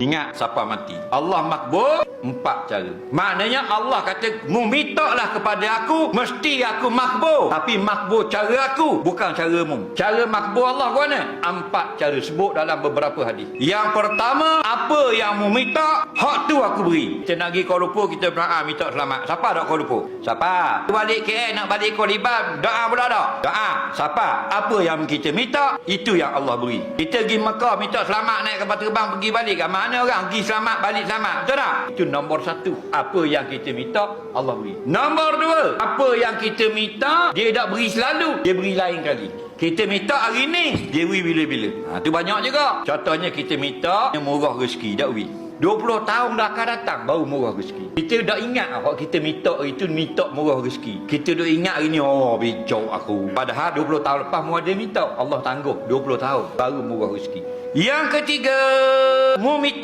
Ingat siapa mati. Allah makbul 4 cara. Maknanya Allah kata, mu mintalah kepada aku, mesti aku makbul. Tapi makbul cara aku, bukan cara mu. Cara makbul Allah ke mana? 4 cara sebut dalam beberapa hadis. Yang pertama, apa yang mu minta, hak tu aku beri. Kita nak pergi Kuala Lumpur, kita berdoa minta selamat. Siapa nak Kuala Lumpur? Siapa? Balik KL nak balik Kuala Liban, doa pula tak? Doa. Siapa? Apa yang kita minta, itu yang Allah beri. Kita pergi Mekah minta selamat naik kapal terbang pergi balik, kat mana orang pergi selamat balik selamat, betul tak? Itu nombor 1. Apa yang kita minta, Allah beri. Nombor 2, apa yang kita minta, dia tak beri selalu, dia beri lain kali. Kita minta hari ni, dia beri bila-bila. Tu banyak juga. Contohnya kita minta yang murah rezeki, tak beri. 20 tahun dah akan datang baru murah rezeki. Kita dah ingat kalau kita minta itu minta murah rezeki. Kita dah ingat hari ni, oh bijak aku. Padahal 20 tahun lepas mu ada minta, Allah tangguh 20 tahun baru murah rezeki. Yang ketiga, mu minta